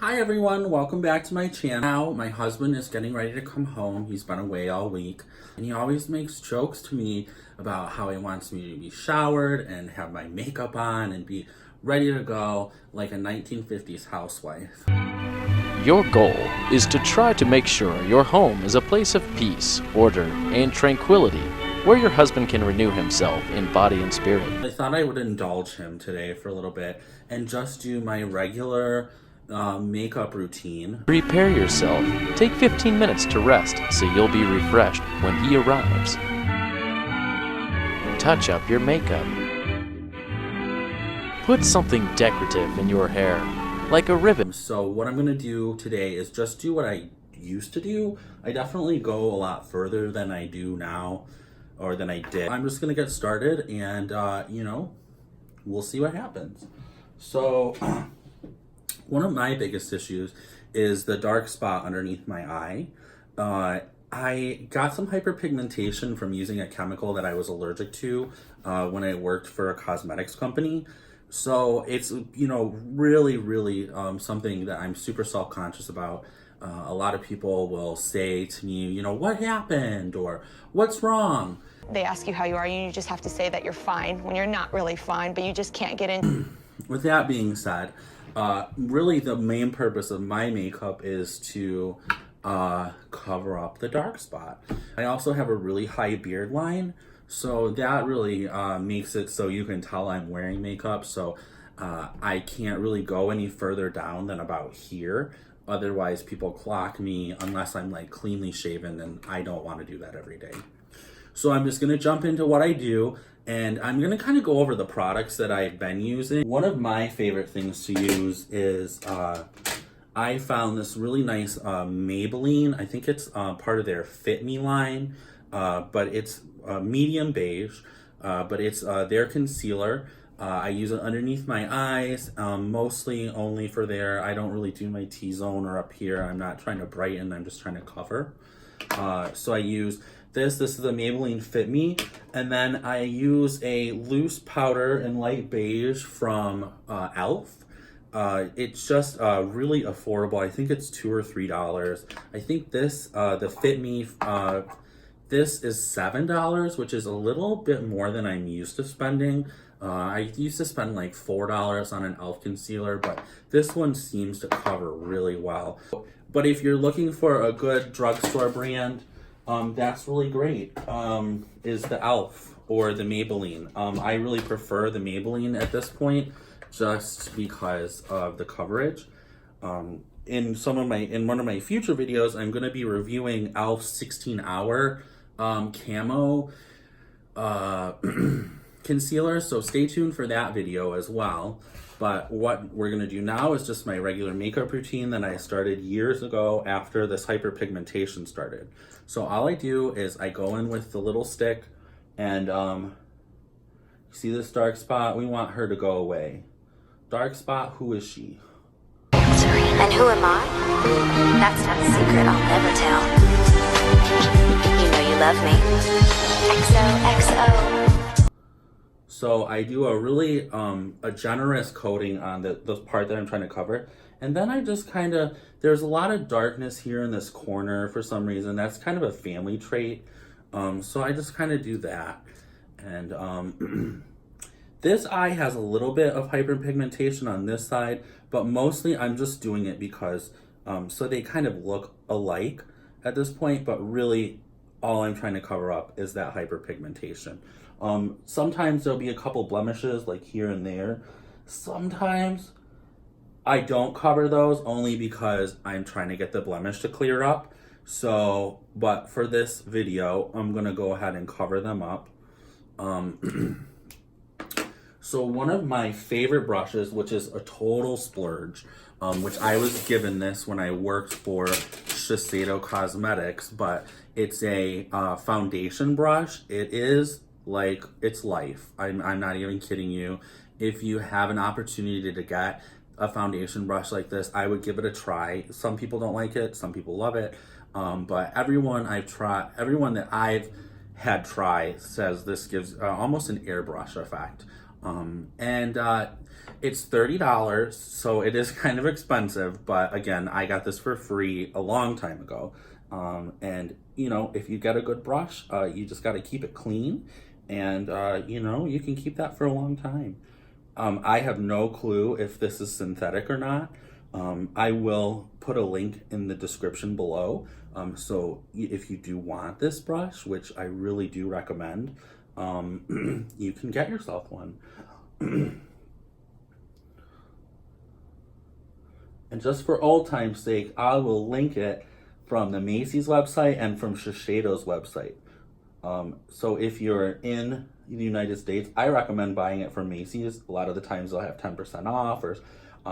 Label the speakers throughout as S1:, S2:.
S1: Hi everyone, welcome back to my channel. Now, my husband is getting ready to come home. He's been away all week, and he always makes jokes to me about how he wants me to be showered and have my makeup on and be ready to go like a 1950s housewife.
S2: Your goal is to try to make sure your home is a place of peace, order, and tranquility, where your husband can renew himself in body and spirit.
S1: I thought I would indulge him today for a little bit and just do my regular makeup routine.
S2: Prepare yourself. Take 15 minutes to rest so you'll be refreshed when he arrives. Touch up your makeup. Put something decorative in your hair, like a ribbon.
S1: So what I'm going to do today is just do what I used to do. I definitely go a lot further than I do now, or than I did. I'm just going to get started and, we'll see what happens. So one of my biggest issues is the dark spot underneath my eye. I got some hyperpigmentation from using a chemical that I was allergic to when I worked for a cosmetics company. So it's, really something that I'm super self-conscious about. A lot of people will say to me, what happened or what's wrong?
S3: They ask you how you are, and you just have to say that you're fine when you're not really fine, but you just can't get in.
S1: With that being said, really the main purpose of my makeup is to cover up the dark spot. I also have a really high beard line, so that really makes it so you can tell I'm wearing makeup. So I can't really go any further down than about here. Otherwise, people clock me unless I'm like cleanly shaven, and I don't want to do that every day. So I'm just going to jump into what I do, and I'm going to kind of go over the products that I've been using. One of my favorite things to use is I found this really nice Maybelline. I think it's part of their Fit Me line, but it's medium beige, but it's their concealer. I use it underneath my eyes, mostly only for there. I don't really do my T-zone or up here. I'm not trying to brighten, I'm just trying to cover. So I use this is the Maybelline Fit Me, and then I use a loose powder in light beige from e.l.f. It's just really affordable. I think it's $2 or $3. I think this, the Fit Me, this is $7, which is a little bit more than I'm used to spending. I used to spend like $4 on an e.l.f. concealer, but this one seems to cover really well. But if you're looking for a good drugstore brand, that's really great, is the e.l.f. or the Maybelline. I really prefer the Maybelline at this point, just because of the coverage. In one of my future videos, I'm going to be reviewing e.l.f. 16-hour camo concealer, so stay tuned for that video as well. But what we're going to do now is just my regular makeup routine that I started years ago after this hyperpigmentation started. So all I do is I go in with the little stick, and see this dark spot? We want her to go away. Dark spot, who is she?
S4: And who am I? That's not a secret I'll never tell. You know you love me. XOXO.
S1: So I do a really a generous coating on the part that I'm trying to cover. And then I just kind of, there's a lot of darkness here in this corner for some reason. That's kind of a family trait. So I just kind of do that. And this eye has a little bit of hyperpigmentation on this side, but mostly I'm just doing it because, so they kind of look alike at this point, but really all I'm trying to cover up is that hyperpigmentation. Sometimes there'll be a couple blemishes like here and there. Sometimes I don't cover those only because I'm trying to get the blemish to clear up. So, but for this video, I'm gonna go ahead and cover them up. So one of my favorite brushes, which is a total splurge, which I was given this when I worked for Shiseido Cosmetics, but it's a foundation brush. It is like, it's life. I'm not even kidding you. If you have an opportunity to get a foundation brush like this, I would give it a try. Some people don't like it, some people love it, but everyone that I've had try says this gives almost an airbrush effect. It's $30, so it is kind of expensive, but again, I got this for free a long time ago. And you know, if you get a good brush, you just got to keep it clean, and you know, you can keep that for a long time. I have no clue if this is synthetic or not. I will put a link in the description below. So if you do want this brush, which I really do recommend, you can get yourself one. And just for old time's sake, I will link it from the Macy's website and from Shiseido's website. So if you're in the United States, I recommend buying it from Macy's. A lot of the times they'll have 10% off, or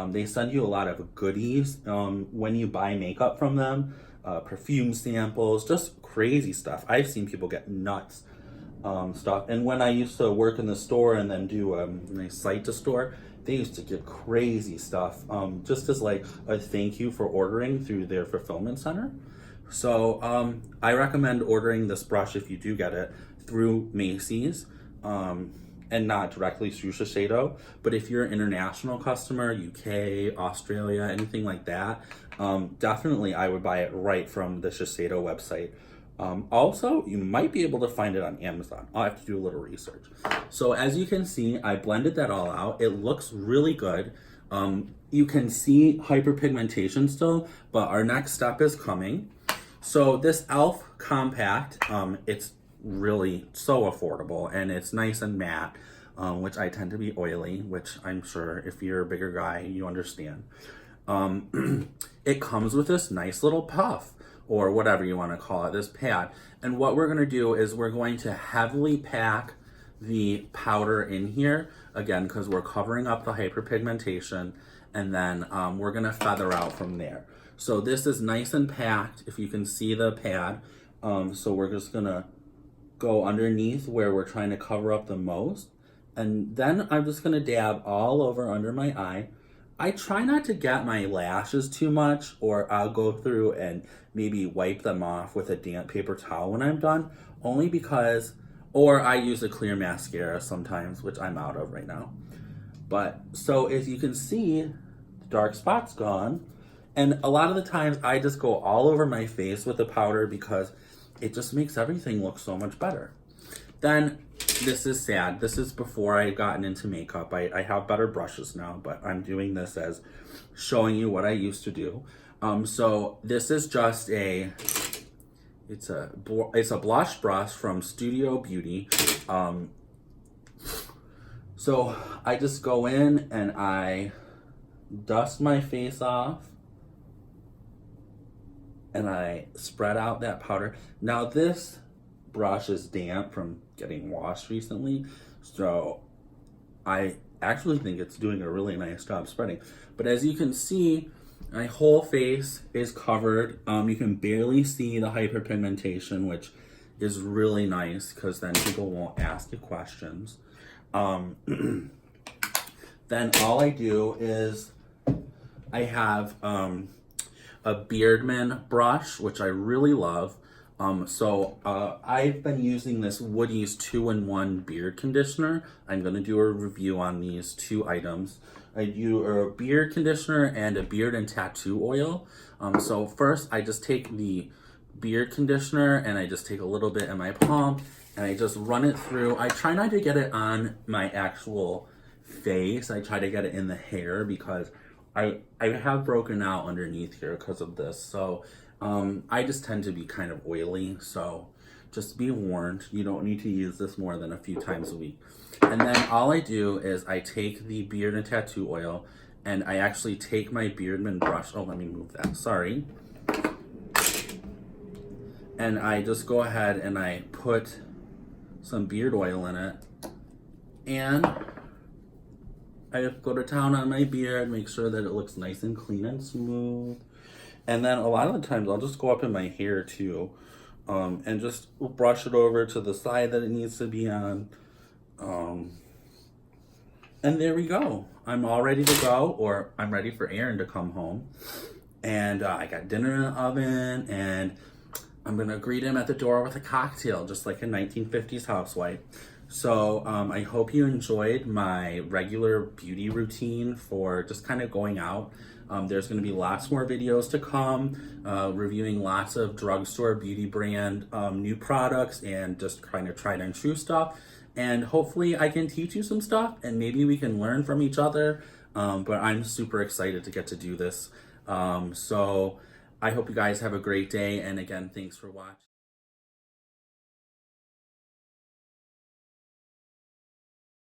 S1: they send you a lot of goodies when you buy makeup from them, perfume samples, just crazy stuff. I've seen people get nuts stuff. And when I used to work in the store and then do a site to store, they used to give crazy stuff just as like a thank you for ordering through their fulfillment center. So I recommend ordering this brush if you do get it through Macy's and not directly through Shiseido. But if you're an international customer, UK, Australia, anything like that, definitely I would buy it right from the Shiseido website. Also, you might be able to find it on Amazon. I'll have to do a little research. So as you can see, I blended that all out. It looks really good. You can see hyperpigmentation still, but our next step is coming. So this e.l.f. compact, it's really so affordable, and it's nice and matte, which I tend to be oily, which I'm sure if you're a bigger guy, you understand. It comes with this nice little puff, or whatever you want to call it, this pad. And what we're going to do is we're going to heavily pack the powder in here, again, because we're covering up the hyperpigmentation, and then we're going to feather out from there. So this is nice and packed, if you can see the pad. So we're just going to go underneath where we're trying to cover up the most. And then I'm just going to dab all over under my eye. I try not to get my lashes too much, or I'll go through and maybe wipe them off with a damp paper towel when I'm done, only because, or I use a clear mascara sometimes, which I'm out of right now. But so as you can see, the dark spot's gone. And a lot of the times I just go all over my face with the powder because it just makes everything look so much better. Then this is sad. This is before I had gotten into makeup. I have better brushes now, but I'm doing this as showing you what I used to do. So this is just it's a blush brush from Studio Beauty. So I just go in and I dust my face off, and I spread out that powder. Now this brush is damp from getting washed recently, so I actually think it's doing a really nice job spreading. But as you can see, my whole face is covered. You can barely see the hyperpigmentation, which is really nice because then people won't ask you questions. Then all I do is I have a Beardman brush, which I really love. I've been using this Woody's 2-in-1 beard conditioner. I'm going to do a review on these two items. I do a beard conditioner and a beard and tattoo oil. So first I just take the beard conditioner and I just take a little bit in my palm and I just run it through. I try not to get it on my actual face. I try to get it in the hair because I have broken out underneath here because of this. So I just tend to be kind of oily, so just be warned, you don't need to use this more than a few times a week. And then all I do is I take the beard and tattoo oil and I actually take my Beardman brush. Oh, let me move that, sorry. And I just go ahead and I put some beard oil in it, and I just go to town on my beard, make sure that it looks nice and clean and smooth. And then a lot of the times I'll just go up in my hair too, and just brush it over to the side that it needs to be on. And there we go. I'm all ready to go, or I'm ready for Aaron to come home. And I got dinner in the oven, and I'm gonna greet him at the door with a cocktail, just like a 1950s housewife. So I hope you enjoyed my regular beauty routine for just kind of going out. There's going to be lots more videos to come, reviewing lots of drugstore beauty brand new products and just kind of tried and true stuff. And hopefully I can teach you some stuff and maybe we can learn from each other. But I'm super excited to get to do this. So I hope you guys have a great day. And again, thanks for watching.